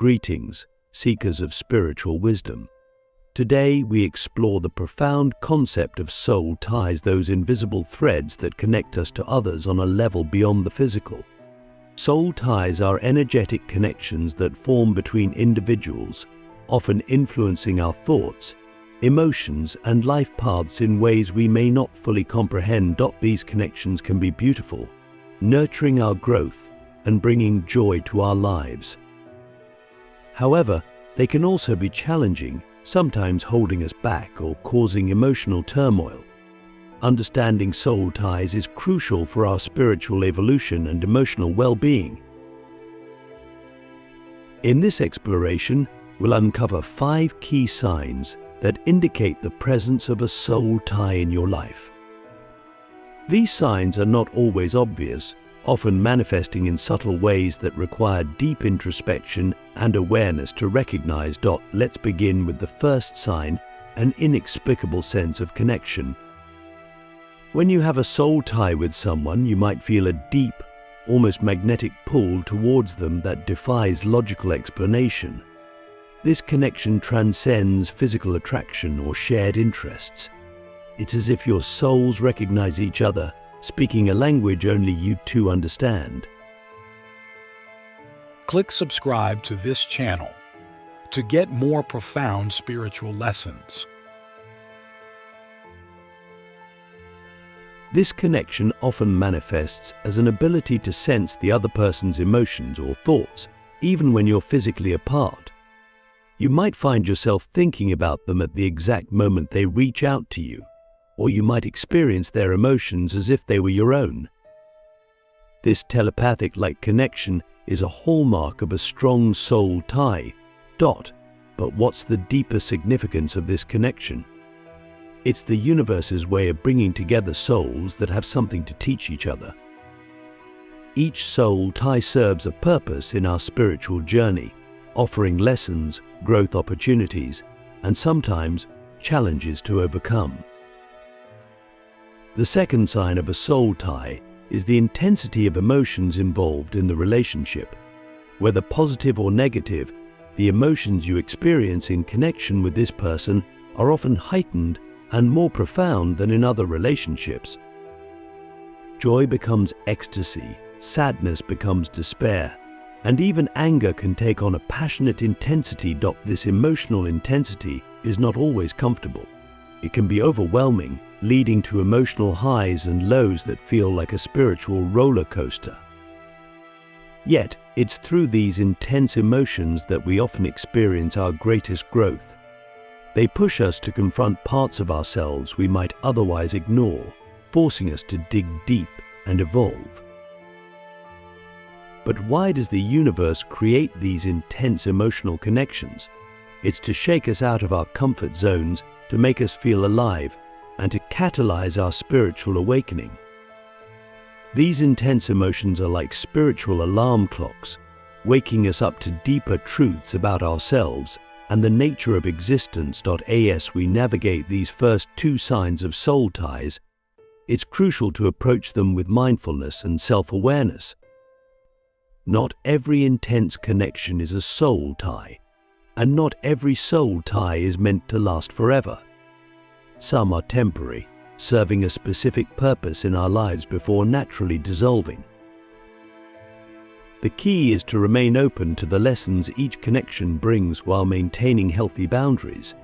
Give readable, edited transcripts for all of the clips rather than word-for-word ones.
Greetings, seekers of spiritual wisdom. Today we explore the profound concept of soul ties, those invisible threads that connect us to others on a level beyond the physical. Soul ties are energetic connections that form between individuals, often influencing our thoughts, emotions, and life paths in ways we may not fully comprehend. These connections can be beautiful, nurturing our growth and bringing joy to our lives. However, they can also be challenging, sometimes holding us back or causing emotional turmoil. Understanding soul ties is crucial for our spiritual evolution and emotional well-being. In this exploration, we'll uncover 5 key signs that indicate the presence of a soul tie in your life. These signs are not always obvious, often manifesting in subtle ways that require deep introspection and awareness to recognize. Let's begin with the first sign, an inexplicable sense of connection. When you have a soul tie with someone, you might feel a deep, almost magnetic pull towards them that defies logical explanation. This connection transcends physical attraction or shared interests. It's as if your souls recognize each other, speaking a language only you two understand. Click subscribe to this channel to get more profound spiritual lessons. This connection often manifests as an ability to sense the other person's emotions or thoughts, even when you're physically apart. You might find yourself thinking about them at the exact moment they reach out to you, or you might experience their emotions as if they were your own. This telepathic-like connection is a hallmark of a strong soul tie. But what's the deeper significance of this connection? It's the universe's way of bringing together souls that have something to teach each other. Each soul tie serves a purpose in our spiritual journey, offering lessons, growth opportunities, and sometimes challenges to overcome. The second sign of a soul tie is the intensity of emotions involved in the relationship. Whether positive or negative, the emotions you experience in connection with this person are often heightened and more profound than in other relationships. Joy becomes ecstasy, sadness becomes despair, and even anger can take on a passionate intensity. This emotional intensity is not always comfortable. It can be overwhelming, leading to emotional highs and lows that feel like a spiritual roller coaster. Yet, it's through these intense emotions that we often experience our greatest growth. They push us to confront parts of ourselves we might otherwise ignore, forcing us to dig deep and evolve. But why does the universe create these intense emotional connections? It's to shake us out of our comfort zones, to make us feel alive, and to catalyze our spiritual awakening. These intense emotions are like spiritual alarm clocks, waking us up to deeper truths about ourselves and the nature of existence. As we navigate these first 2 signs of soul ties, it's crucial to approach them with mindfulness and self-awareness. Not every intense connection is a soul tie, and not every soul tie is meant to last forever. Some are temporary, serving a specific purpose in our lives before naturally dissolving. The key is to remain open to the lessons each connection brings while maintaining healthy boundaries.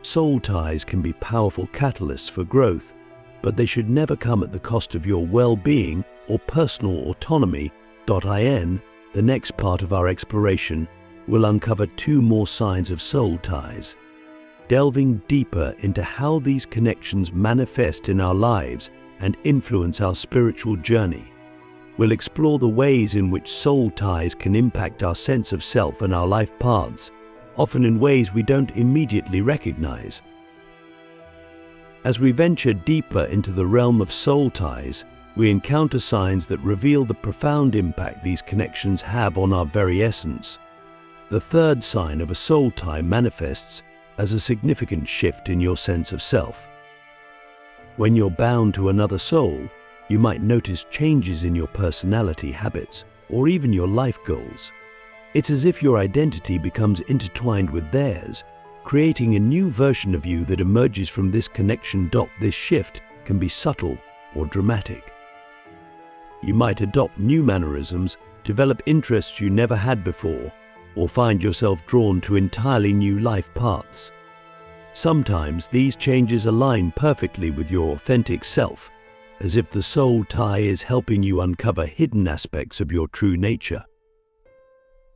Soul ties can be powerful catalysts for growth, but they should never come at the cost of your well-being or personal autonomy. The next part of our exploration will uncover 2 more signs of soul ties, delving deeper into how these connections manifest in our lives and influence our spiritual journey. We'll explore the ways in which soul ties can impact our sense of self and our life paths, often in ways we don't immediately recognize. As we venture deeper into the realm of soul ties, we encounter signs that reveal the profound impact these connections have on our very essence. The third sign of a soul tie manifests as a significant shift in your sense of self. When you're bound to another soul, you might notice changes in your personality, habits, or even your life goals. It's as if your identity becomes intertwined with theirs, creating a new version of you that emerges from this connection. This shift can be subtle or dramatic. You might adopt new mannerisms, develop interests you never had before, or find yourself drawn to entirely new life paths. Sometimes these changes align perfectly with your authentic self, as if the soul tie is helping you uncover hidden aspects of your true nature.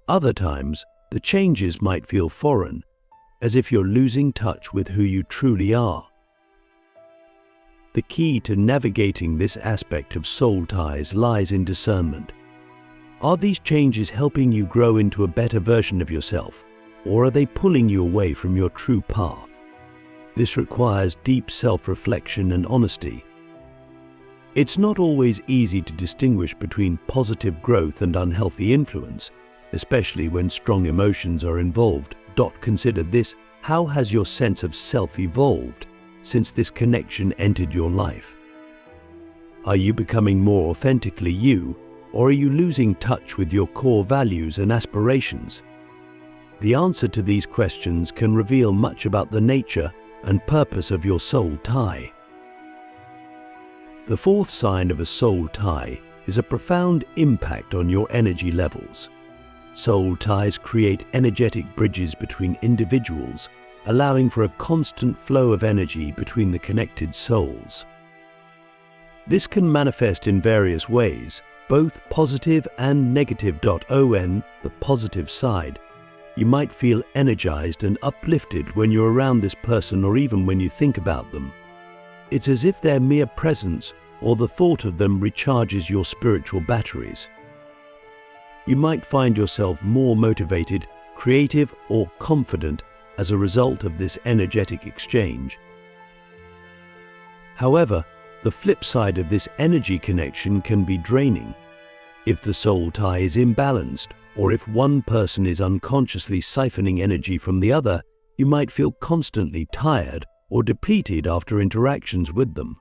Other times, the changes might feel foreign, as if you're losing touch with who you truly are. The key to navigating this aspect of soul ties lies in discernment. Are these changes helping you grow into a better version of yourself, or are they pulling you away from your true path? This requires deep self-reflection and honesty. It's not always easy to distinguish between positive growth and unhealthy influence, especially when strong emotions are involved. Consider this: how has your sense of self evolved since this connection entered your life? Are you becoming more authentically you, or are you losing touch with your core values and aspirations? The answer to these questions can reveal much about the nature and purpose of your soul tie. The fourth sign of a soul tie is a profound impact on your energy levels. Soul ties create energetic bridges between individuals, allowing for a constant flow of energy between the connected souls. This can manifest in various ways, both positive and negative. On the positive side, you might feel energized and uplifted when you're around this person or even when you think about them. It's as if their mere presence or the thought of them recharges your spiritual batteries. You might find yourself more motivated, creative, or confident as a result of this energetic exchange. However, the flip side of this energy connection can be draining. If the soul tie is imbalanced, or if one person is unconsciously siphoning energy from the other, you might feel constantly tired or depleted after interactions with them.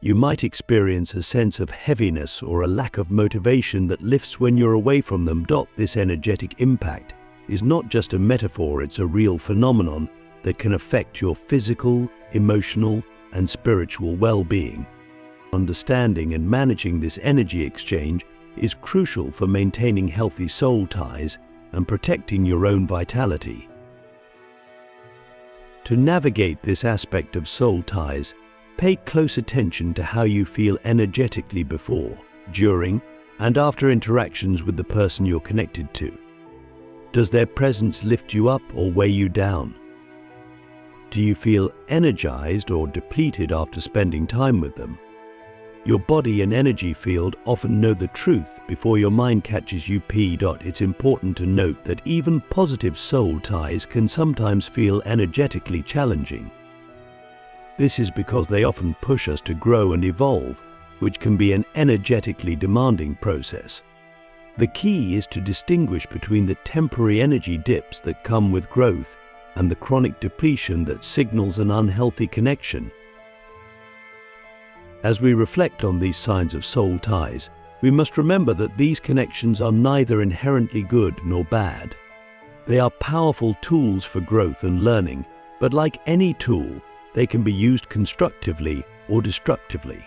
You might experience a sense of heaviness or a lack of motivation that lifts when you're away from them. This energetic impact is not just a metaphor, it's a real phenomenon that can affect your physical, emotional, and spiritual well-being. Understanding and managing this energy exchange is crucial for maintaining healthy soul ties and protecting your own vitality. To navigate this aspect of soul ties, pay close attention to how you feel energetically before, during, and after interactions with the person you're connected to. Does their presence lift you up or weigh you down? Do you feel energized or depleted after spending time with them? Your body and energy field often know the truth before your mind catches you. It's important to note that even positive soul ties can sometimes feel energetically challenging. This is because they often push us to grow and evolve, which can be an energetically demanding process. The key is to distinguish between the temporary energy dips that come with growth and the chronic depletion that signals an unhealthy connection. As we reflect on these signs of soul ties, we must remember that these connections are neither inherently good nor bad. They are powerful tools for growth and learning, but like any tool, they can be used constructively or destructively.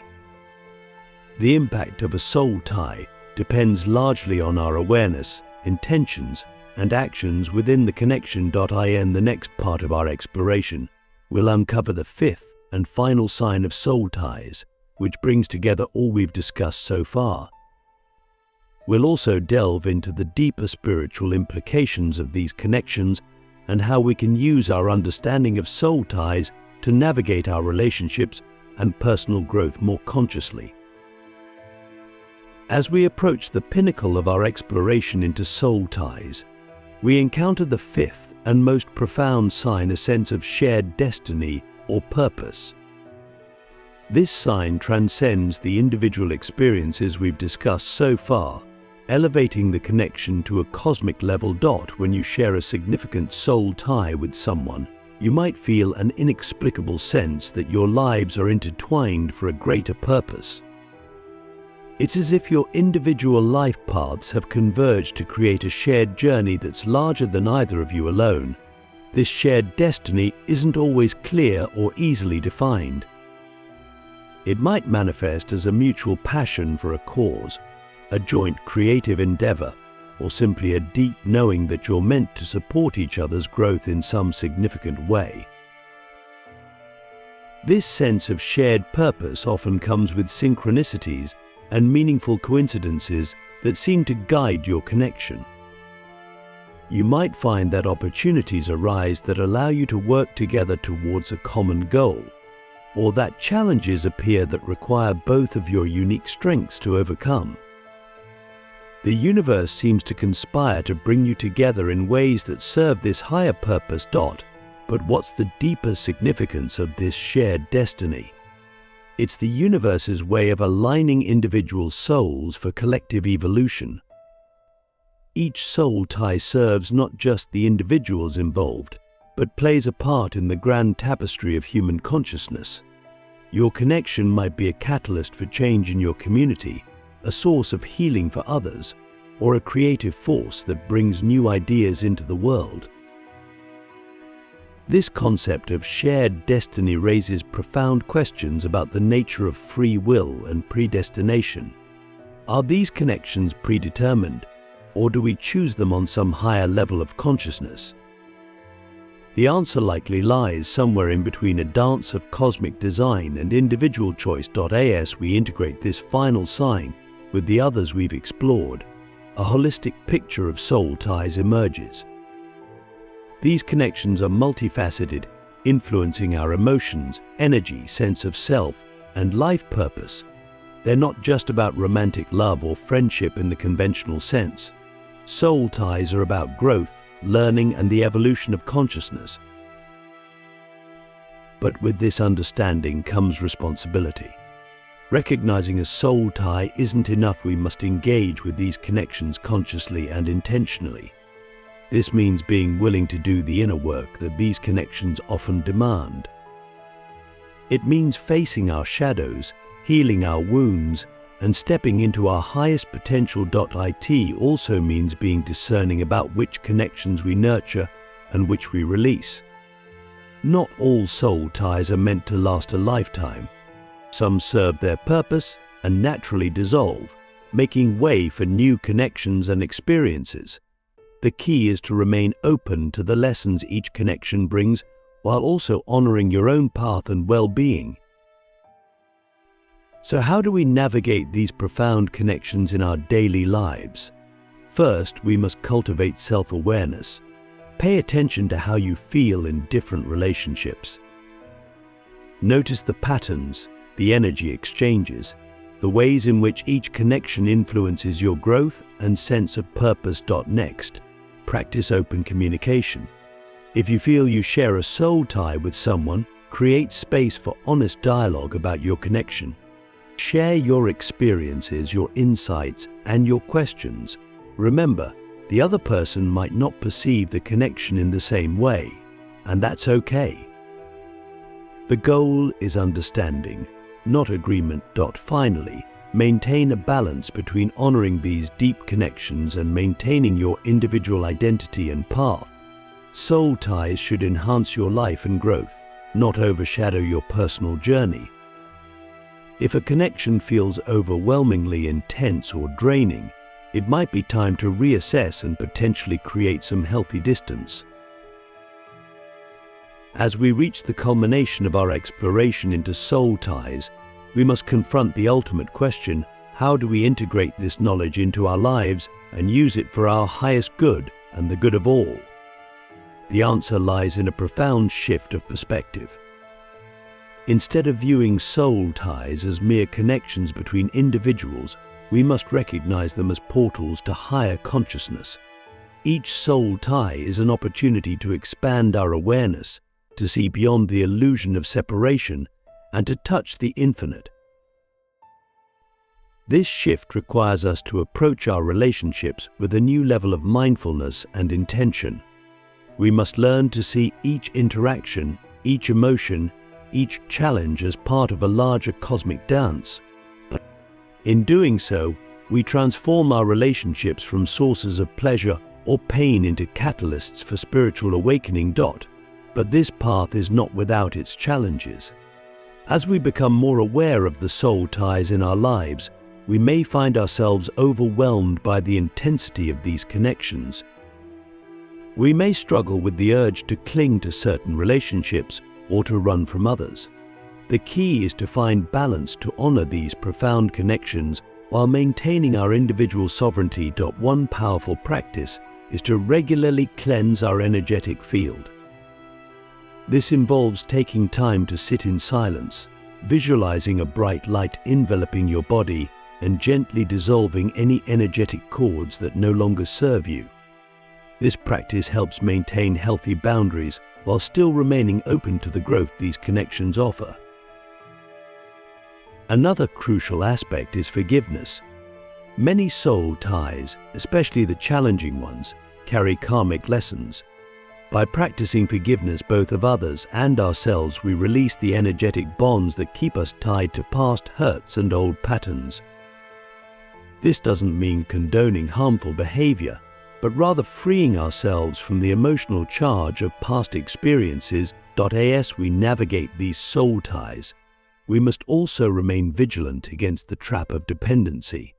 The impact of a soul tie depends largely on our awareness, intentions, and actions within the connection. In the next part of our exploration, we'll uncover the fifth and final sign of soul ties, which brings together all we've discussed so far. We'll also delve into the deeper spiritual implications of these connections and how we can use our understanding of soul ties to navigate our relationships and personal growth more consciously. As we approach the pinnacle of our exploration into soul ties, we encounter the fifth and most profound sign, a sense of shared destiny or purpose. This sign transcends the individual experiences we've discussed so far, elevating the connection to a cosmic level. When you share a significant soul tie with someone, you might feel an inexplicable sense that your lives are intertwined for a greater purpose. It's as if your individual life paths have converged to create a shared journey that's larger than either of you alone. This shared destiny isn't always clear or easily defined. It might manifest as a mutual passion for a cause, a joint creative endeavor, or simply a deep knowing that you're meant to support each other's growth in some significant way. This sense of shared purpose often comes with synchronicities and meaningful coincidences that seem to guide your connection. You might find that opportunities arise that allow you to work together towards a common goal, or that challenges appear that require both of your unique strengths to overcome. The universe seems to conspire to bring you together in ways that serve this higher purpose. But what's the deeper significance of this shared destiny? It's the universe's way of aligning individual souls for collective evolution. Each soul tie serves not just the individuals involved, but plays a part in the grand tapestry of human consciousness. Your connection might be a catalyst for change in your community, a source of healing for others, or a creative force that brings new ideas into the world. This concept of shared destiny raises profound questions about the nature of free will and predestination. Are these connections predetermined, or do we choose them on some higher level of consciousness? The answer likely lies somewhere in between a dance of cosmic design and individual choice. As we integrate this final sign with the others we've explored, a holistic picture of soul ties emerges. These connections are multifaceted, influencing our emotions, energy, sense of self, and life purpose. They're not just about romantic love or friendship in the conventional sense. Soul ties are about growth, learning, and the evolution of consciousness. But with this understanding comes responsibility. Recognizing a soul tie isn't enough. We must engage with these connections consciously and intentionally. This means being willing to do the inner work that these connections often demand. It means facing our shadows, healing our wounds, and stepping into our highest potential. It also means being discerning about which connections we nurture and which we release. Not all soul ties are meant to last a lifetime. Some serve their purpose and naturally dissolve, making way for new connections and experiences. The key is to remain open to the lessons each connection brings, while also honoring your own path and well-being. So how do we navigate these profound connections in our daily lives? First, we must cultivate self-awareness. Pay attention to how you feel in different relationships. Notice the patterns, the energy exchanges, the ways in which each connection influences your growth and sense of purpose. Next, practice open communication. If you feel you share a soul tie with someone, create space for honest dialogue about your connection. Share your experiences, your insights, and your questions. Remember, the other person might not perceive the connection in the same way, and that's okay. The goal is understanding, not agreement. Finally, maintain a balance between honoring these deep connections and maintaining your individual identity and path. Soul ties should enhance your life and growth, not overshadow your personal journey. If a connection feels overwhelmingly intense or draining, it might be time to reassess and potentially create some healthy distance. As we reach the culmination of our exploration into soul ties, we must confront the ultimate question: how do we integrate this knowledge into our lives and use it for our highest good and the good of all? The answer lies in a profound shift of perspective. Instead of viewing soul ties as mere connections between individuals, we must recognize them as portals to higher consciousness. Each soul tie is an opportunity to expand our awareness, to see beyond the illusion of separation, and to touch the infinite. This shift requires us to approach our relationships with a new level of mindfulness and intention. We must learn to see each interaction, each emotion, each challenge as part of a larger cosmic dance. In doing so, we transform our relationships from sources of pleasure or pain into catalysts for spiritual awakening. But this path is not without its challenges. As we become more aware of the soul ties in our lives, we may find ourselves overwhelmed by the intensity of these connections. We may struggle with the urge to cling to certain relationships or to run from others. The key is to find balance to honor these profound connections while maintaining our individual sovereignty. One powerful practice is to regularly cleanse our energetic field. This involves taking time to sit in silence, visualizing a bright light enveloping your body, and gently dissolving any energetic cords that no longer serve you. This practice helps maintain healthy boundaries while still remaining open to the growth these connections offer. Another crucial aspect is forgiveness. Many soul ties, especially the challenging ones, carry karmic lessons. By practicing forgiveness both of others and ourselves, we release the energetic bonds that keep us tied to past hurts and old patterns. This doesn't mean condoning harmful behavior, but rather freeing ourselves from the emotional charge of past experiences. As we navigate these soul ties, we must also remain vigilant against the trap of dependency.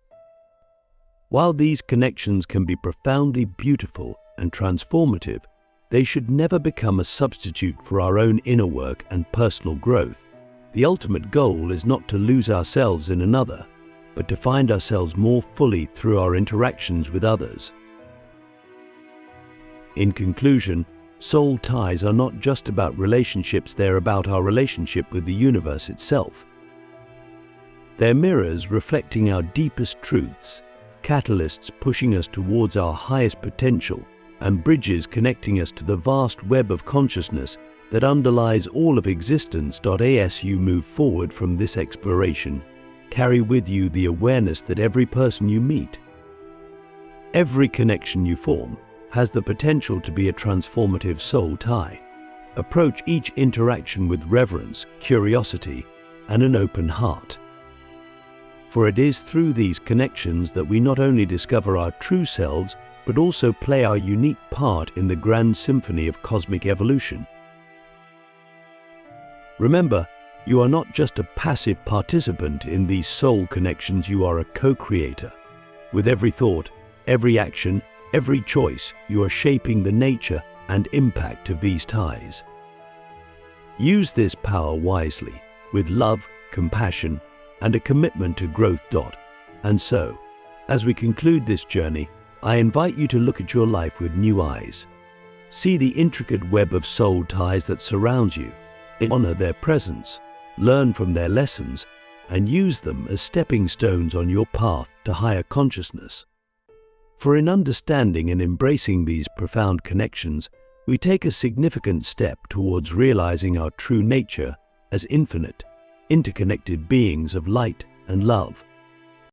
While these connections can be profoundly beautiful and transformative, they should never become a substitute for our own inner work and personal growth. The ultimate goal is not to lose ourselves in another, but to find ourselves more fully through our interactions with others. In conclusion, soul ties are not just about relationships, they're about our relationship with the universe itself. They're mirrors reflecting our deepest truths, catalysts pushing us towards our highest potential, and bridges connecting us to the vast web of consciousness that underlies all of existence. As you move forward from this exploration, carry with you the awareness that every person you meet, every connection you form, has the potential to be a transformative soul tie. Approach each interaction with reverence, curiosity, and an open heart. For it is through these connections that we not only discover our true selves, but also play our unique part in the grand symphony of cosmic evolution. Remember, you are not just a passive participant in these soul connections, you are a co-creator. With every thought, every action, every choice, you are shaping the nature and impact of these ties. Use this power wisely, with love, compassion, and a commitment to growth. And so, as we conclude this journey, I invite you to look at your life with new eyes. See the intricate web of soul ties that surrounds you, honor their presence, learn from their lessons, and use them as stepping stones on your path to higher consciousness. For in understanding and embracing these profound connections, we take a significant step towards realizing our true nature as infinite, interconnected beings of light and love.